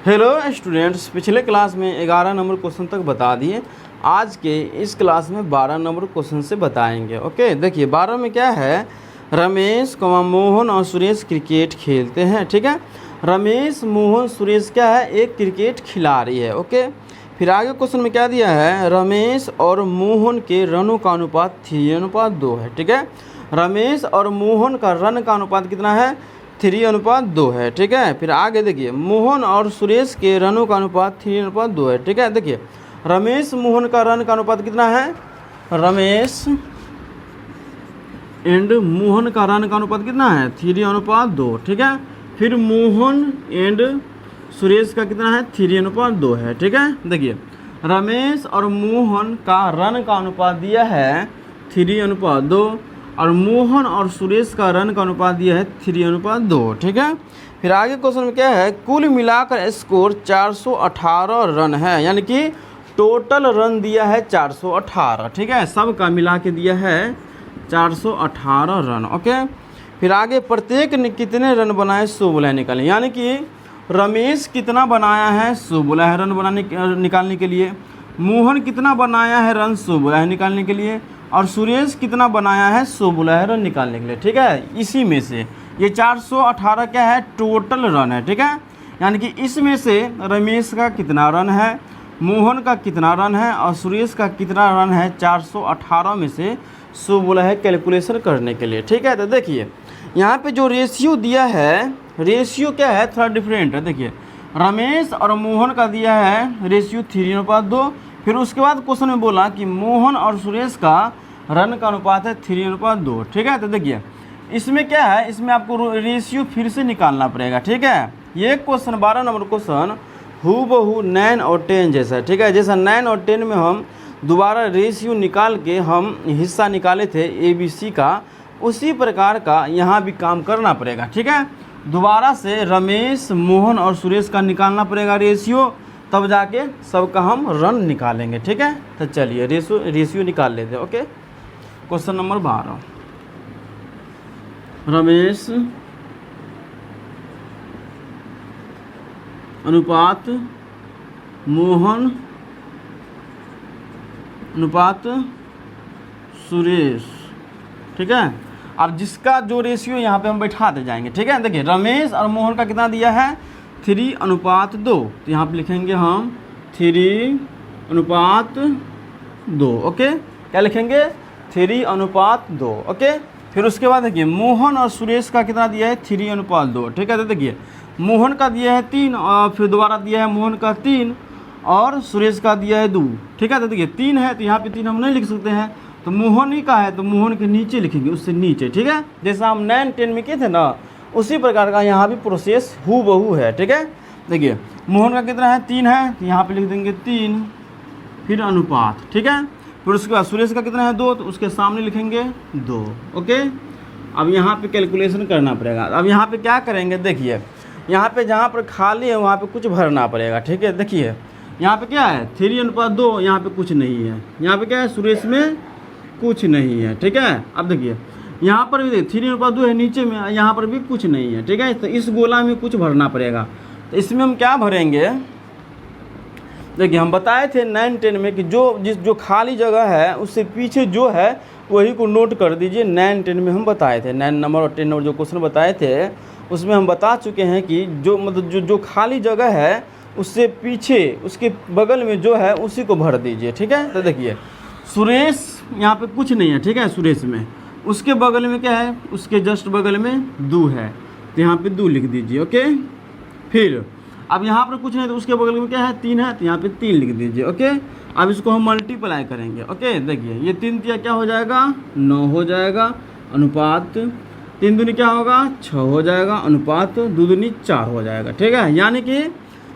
Hello students, पिछले class में 11 number question तक बता दिए। आज के इस क्लास में 12 नंबर क्वेश्चन से बताएंगे। ओके, देखिए 12 में क्या है, रमेश मोहन और सुरेश क्रिकेट खेलते हैं। ठीक है, रमेश मोहन सुरेश क्या है, एक क्रिकेट खिलाड़ी है। ओके, फिर आगे क्वेश्चन में क्या दिया है, रमेश और मोहन के रनों का अनुपात 3:2 है। ठीक है, रमेश और मोहन का रन का अनुपात कितना है, 3:2 है। ठीक है, फिर आगे देखिए, मोहन और सुरेश के रनों का अनुपात 3:2 है। ठीक है, देखिए रमेश मोहन का रन का अनुपात कितना है, रमेश एंड मोहन का रन का अनुपात कितना है, 3:2। ठीक है, फिर मोहन एंड सुरेश का कितना है, 3:2 है। ठीक है, देखिए रमेश और मोहन का रन का अनुपात दिया है 3:2 और मोहन और सुरेश का रन का अनुपात दिया है 3:2। ठीक है, फिर आगे क्वेश्चन में क्या है, कुल मिलाकर स्कोर 418 रन है, यानी कि टोटल रन दिया है 418। ठीक है, सब का मिला के दिया है 418 रन। ओके, फिर आगे प्रत्येक ने कितने रन बनाए सो बोला है निकालें, यानी कि रमेश कितना बनाया है सो बोला है रन निकालने के लिए, मोहन कितना बनाया है रन सो बोला है निकालने के लिए, और सुरेश कितना बनाया है सो बोला है रन निकालने के लिए। ठीक है, इसी में से ये 418 क्या है, टोटल रन है। ठीक है, यानी कि इसमें से रमेश का कितना रन है, मोहन का कितना रन है और सुरेश का कितना रन है, 418 में से सो बोला है कैलकुलेशन करने के लिए। ठीक है, तो देखिए यहाँ पे जो रेशियो दिया है, रेशियो क्या है, थोड़ा डिफरेंट है। देखिए रमेश और मोहन का दिया है रेशियो 3:2, फिर उसके बाद क्वेश्चन में बोला कि मोहन और सुरेश का रन का अनुपात है 3:2। ठीक है, तो देखिए इसमें क्या है, इसमें आपको रेशियो फिर से निकालना पड़ेगा। ठीक है, ये क्वेश्चन 12 नंबर क्वेश्चन हूबहू 9 और 10 जैसा है। ठीक है, जैसा 9 और 10 में हम दोबारा रेशियो निकाल के हम हिस्सा निकाले थे ABC का, उसी प्रकार का यहाँ भी काम करना पड़ेगा। ठीक है, दोबारा से रमेश मोहन और सुरेश का निकालना पड़ेगा रेशियो, तब जाके सबका हम रन निकालेंगे। ठीक है, तो चलिए रेशियो निकाल लेते हैं। ओके, क्वेश्चन नंबर 12, रमेश अनुपात मोहन अनुपात सुरेश। ठीक है, अब जिसका जो रेशियो यहाँ पे हम बैठाते जाएंगे। ठीक है, देखिए रमेश और मोहन का कितना दिया है, 3:2, तो यहाँ पे लिखेंगे हम 3:2। ओके, क्या लिखेंगे, 3:2। ओके, फिर उसके बाद देखिए मोहन और सुरेश का कितना दिया है, 3:2। ठीक है, तो देखिए मोहन का दिया है 3 और फिर दोबारा दिया है मोहन का 3 और सुरेश का दिया है 2। ठीक है, तो देखिए 3 है तो यहाँ पे 3 हम नहीं लिख सकते हैं, तो मोहन ही का है तो मोहन के नीचे लिखेंगे, उससे नीचे। ठीक है, जैसा हम 9 10 में किए थे ना, उसी प्रकार का यहाँ भी प्रोसेस हूबहू है। ठीक है, देखिए मोहन का कितना है, 3 है तो यहाँ पे लिख देंगे 3 फिर अनुपात। ठीक है, फिर उसके बाद सुरेश का कितना है, 2, तो उसके सामने लिखेंगे 2। ओके, अब यहाँ पे कैलकुलेशन करना पड़ेगा। अब यहाँ पे क्या करेंगे, देखिए यहाँ पे जहाँ पर खाली है वहाँ पे कुछ भरना पड़ेगा। ठीक है, देखिए यहाँ पे क्या है, 3:2, यहाँ पे कुछ नहीं है, यहाँ पे क्या है, सुरेश में कुछ नहीं है। ठीक है, अब देखिए यहाँ पर भी देखिए 3:2 है नीचे में, यहाँ पर भी कुछ नहीं है। ठीक है, तो इस गोला में कुछ भरना पड़ेगा, तो इसमें हम क्या भरेंगे, देखिए हम बताए थे 9 10 में कि जो खाली जगह है उससे पीछे जो है वही को नोट कर दीजिए। 9 10 में हम बताए थे, 9 नंबर और 10 नंबर जो क्वेश्चन बताए थे उसमें हम बता चुके हैं कि जो खाली जगह है उससे पीछे उसके बगल में जो है उसी को भर दीजिए। ठीक है, तो देखिए सुरेश यहाँ पे कुछ नहीं है। ठीक है, सुरेश में उसके बगल में क्या है, उसके जस्ट बगल में 2 है, तो यहाँ पे 2 लिख दीजिए। ओके, फिर अब यहाँ पर कुछ नहीं तो उसके बगल में क्या है, 3 है, तो यहाँ पे 3 लिख दीजिए। ओके, अब इसको हम मल्टीप्लाई करेंगे। ओके, देखिए ये 3 दिया क्या हो जाएगा, 9 हो जाएगा, अनुपात 3 दूनी क्या होगा, 6 हो जाएगा, अनुपात 2 दूनी 4 हो जाएगा। ठीक है, यानी कि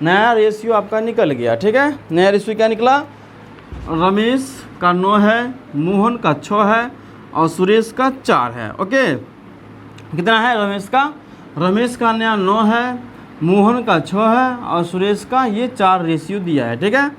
नया रेशियो आपका निकल गया। ठीक है, नया रेशियो क्या निकला, रमेश का 9 है, मोहन का 6 है और सुरेश का 4 है। ओके, कितना है, रमेश का नया 9 है, मोहन का 6 है और सुरेश का ये 4 रेशियो दिया है। ठीक है,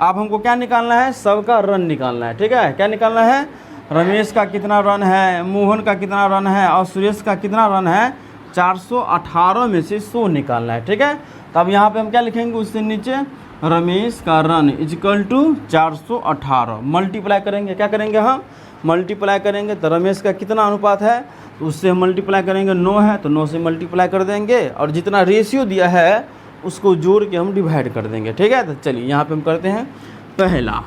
अब हमको क्या निकालना है, सबका रन निकालना है। ठीक है, क्या निकालना है, रमेश का कितना रन है, मोहन का कितना रन है और सुरेश का कितना रन है, 418 में से 100 निकालना है, ठीक है। तो अब यहाँ पे हम क्या लिखेंगे, उससे नीचे रमेश का रन इजकल टू 418 मल्टीप्लाई करेंगे, क्या करेंगे हम मल्टीप्लाई करेंगे। तो रमेश का कितना अनुपात है, तो उससे हम मल्टीप्लाई करेंगे, 9 है तो 9 से मल्टीप्लाई कर देंगे, और जितना रेशियो दिया है उसको जोड़ के हम डिवाइड कर देंगे, ठीक है। तो चलिए यहाँ पे हम करते हैं पहला,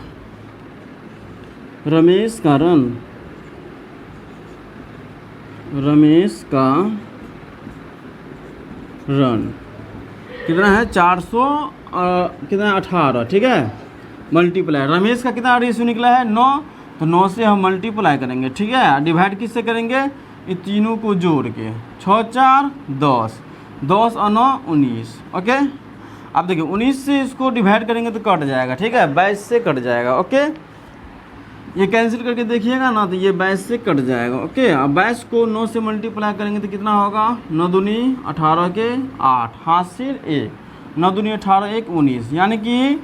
रमेश का रन, रमेश का रन कितना है 418, ठीक है, मल्टीप्लाई रमेश का कितना रेशियो निकला है 9, तो 9 से हम मल्टीप्लाई करेंगे, ठीक है। डिवाइड किससे करेंगे, ये तीनों को जोड़ के, 6 4 10, 10 और 9 19, ओके। अब देखिए 19 से इसको डिवाइड करेंगे तो कट जाएगा, ठीक है, 22 से कट जाएगा, ओके। ये कैंसिल करके देखिएगा ना, तो ये 22 से कट जाएगा, ओके। अब 22 को 9 से मल्टीप्लाई करेंगे तो कितना होगा, 9 दूनी 18 के 8, हासिल 1, 9 दूनी 18 1 19, यानी कि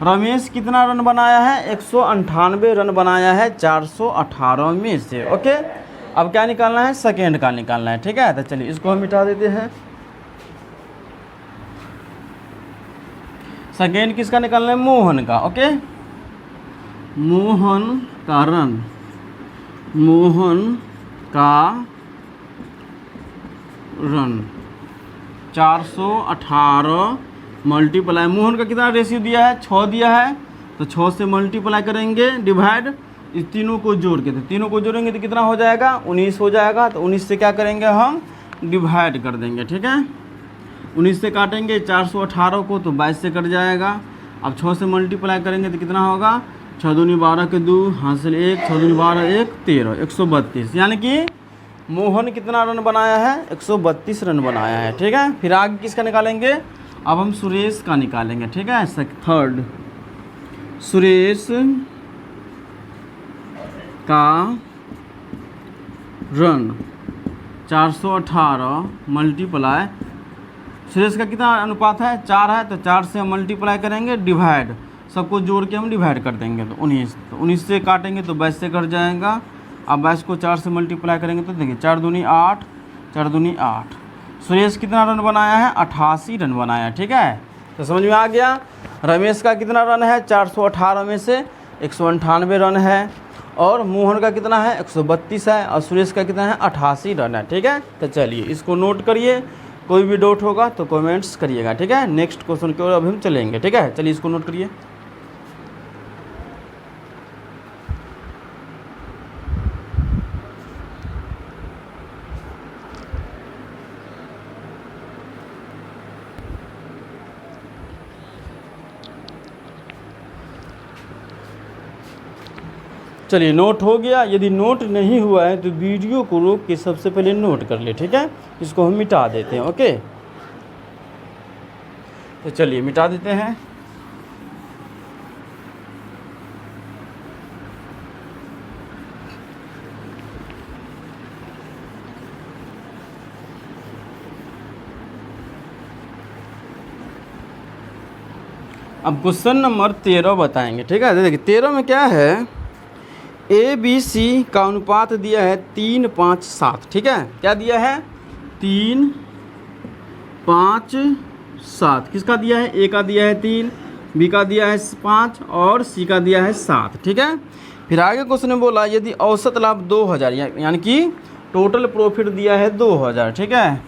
रमेश कितना रन बनाया है, 198 रन बनाया है 418 में से, ओके। अब क्या निकालना है, सेकेंड का निकालना है, ठीक है। तो चलिए इसको हम मिटा देते हैं। सेकेंड किसका निकालना है, मोहन का, ओके। मोहन का रन, मोहन का रन 418 मल्टीप्लाई, मोहन का कितना रेशियो दिया है, 6 दिया है, तो 6 से मल्टीप्लाई करेंगे, डिवाइड इस तीनों को जोड़ के, तो तीनों को जोड़ेंगे तो कितना हो जाएगा, 19 हो जाएगा। तो 19 से क्या करेंगे हम डिवाइड कर देंगे, ठीक है। 19 से काटेंगे 418 को, तो 22 से कट जाएगा। अब 6 से मल्टीप्लाई करेंगे तो कितना होगा, 6 दूनी 12 के 2, हासिल 1, 6 दूनी 12 1 13, 132, यानी कि मोहन कितना रन बनाया है, 132 रन बनाया है, ठीक है। फिर आगे किसका निकालेंगे, अब हम सुरेश का निकालेंगे, ठीक है। थर्ड, सुरेश का रन 418 मल्टीप्लाई, सुरेश का कितना अनुपात है, 4 है, तो 4 से हम मल्टीप्लाई करेंगे, डिवाइड सबको जोड़ के हम डिवाइड कर देंगे, तो 19, तो 19 से काटेंगे तो 22 से कट जाएगा। अब 22 को 4 से मल्टीप्लाई करेंगे तो देखिए 4 दूनी 8, 4 दूनी 8। सुरेश कितना रन बनाया है, 88 रन बनाया है, ठीक है। तो समझ में आ गया, रमेश का कितना रन है, 418 में से 198 रन है, और मोहन का कितना है 132 है, और सुरेश का कितना है 88 रन है, ठीक है। तो चलिए इसको नोट करिए, कोई भी डाउट होगा तो कमेंट्स करिएगा, ठीक है। नेक्स्ट क्वेश्चन की ओर अभी हम चलेंगे, ठीक है। चलिए इसको नोट करिए। चलिए नोट हो गया। यदि नोट नहीं हुआ है तो वीडियो को रोक के सबसे पहले नोट कर ले, ठीक है। इसको हम मिटा देते हैं, ओके। तो चलिए मिटा देते हैं। अब क्वेश्चन नंबर 13 बताएंगे, ठीक है। देखिए 13 में क्या है, ABC का अनुपात दिया है 3 5 7, ठीक है। क्या दिया है, 3 5 7। किसका दिया है, A का दिया है 3, B का दिया है 5 और C का दिया है 7, ठीक है। फिर आगे क्वेश्चन में बोला यदि औसत लाभ 2000, यानी कि टोटल प्रॉफिट दिया है 2000, ठीक है।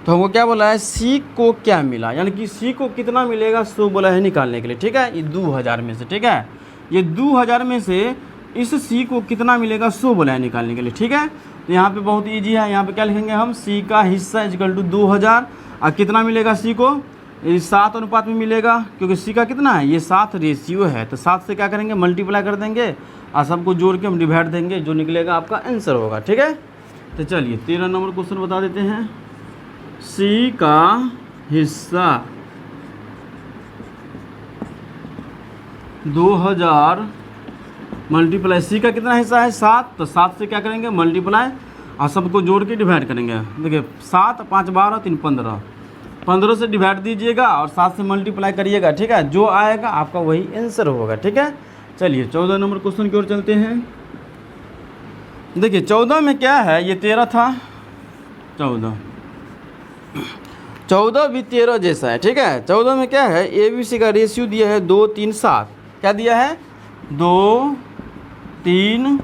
तो हमको क्या बोला है, C को क्या मिला, यानी कि C को कितना मिलेगा सो बोला है निकालने के लिए, ठीक है। ये 2000 में से, ठीक है, ये 2000 में से इस C को कितना मिलेगा सो बोला है निकालने के लिए, ठीक है। तो यहाँ पे बहुत इजी है, यहाँ पे क्या लिखेंगे हम, C का हिस्सा इक्वल टू 2000, और कितना मिलेगा C को, ये 7 अनुपात में मिलेगा, क्योंकि C का कितना है, ये 7 रेशियो है। तो 7 से क्या करेंगे मल्टीप्लाई कर देंगे, और सबको जोड़ के हम डिवाइड देंगे, जो निकलेगा आपका आंसर होगा, ठीक है। तो चलिए 13 नंबर क्वेश्चन बता देते हैं। C का हिस्सा 2000 मल्टीप्लाई, C का कितना हिस्सा है 7, तो 7 से क्या करेंगे मल्टीप्लाई, और सबको जोड़ के डिवाइड करेंगे। देखिए 7 5 12 3 15, 15 से डिवाइड दीजिएगा और 7 से मल्टीप्लाई करिएगा, ठीक है। जो आएगा आपका वही आंसर होगा, ठीक है। चलिए 14 नंबर क्वेश्चन की ओर चलते हैं। देखिए 14 में क्या है, ये 13 था, 14 14 भी 13 जैसा है, ठीक है। 14 में क्या है, ए बी सी का रेशियो दिया है 2 3 7। क्या दिया है, 2 3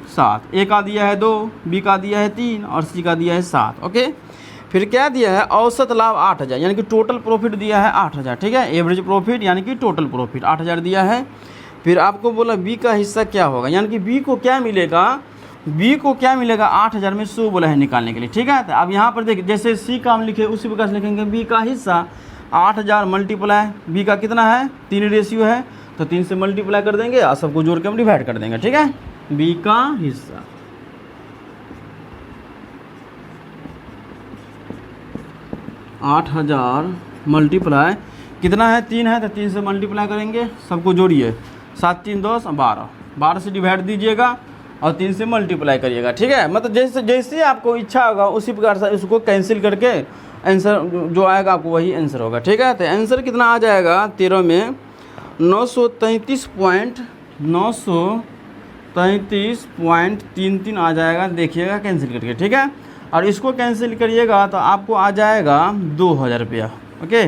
7। ए का दिया है 2, बी का दिया है 3 और सी का दिया है 7। ओके, फिर क्या दिया है, औसत लाभ 8000 यानी कि टोटल प्रॉफिट दिया है 8000, ठीक है। एवरेज प्रॉफिट यानी कि टोटल प्रॉफिट 8000 दिया है। फिर आपको बोला बी का हिस्सा क्या होगा, यानी कि बी को क्या मिलेगा, बी को क्या मिलेगा 8000 में 100 बोला है निकालने के लिए, ठीक है। तो अब यहाँ पर देखिए जैसे सी का हम लिखे उसी प्रकार से लिखेंगे बी का हिस्सा 8000 मल्टीप्लाई बी का कितना है 3 रेशियो है, तो 3 से मल्टीप्लाई कर देंगे और सबको जोड़ के हम डिवाइड कर देंगे, ठीक है। बी का हिस्सा 8000 मल्टीप्लाई कितना है 3 है, तो 3 से मल्टीप्लाई करेंगे, सबको जोड़िए 7 3 10 12, 12 से डिवाइड दीजिएगा और 3 से मल्टीप्लाई करिएगा, ठीक है। मतलब जैसे जैसे आपको इच्छा होगा उसी प्रकार से उसको कैंसिल करके आंसर जो आएगा आपको वही आंसर होगा, ठीक है। तो आंसर कितना आ जाएगा 13 में 933.33 आ जाएगा, देखिएगा कैंसिल करके, ठीक है। और इसको कैंसिल करिएगा तो आपको आ जाएगा 2000 रुपया। ओके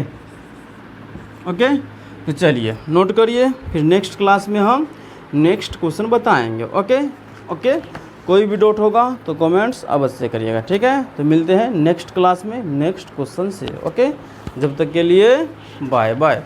ओके, तो चलिए नोट करिए, फिर नेक्स्ट क्लास में हम नेक्स्ट क्वेश्चन बताएंगे। ओके ओके, कोई भी डाउट होगा तो कमेंट्स अवश्य करिएगा, ठीक है। तो मिलते हैं नेक्स्ट क्लास में नेक्स्ट क्वेश्चन से। ओके, जब तक के लिए बाय बाय।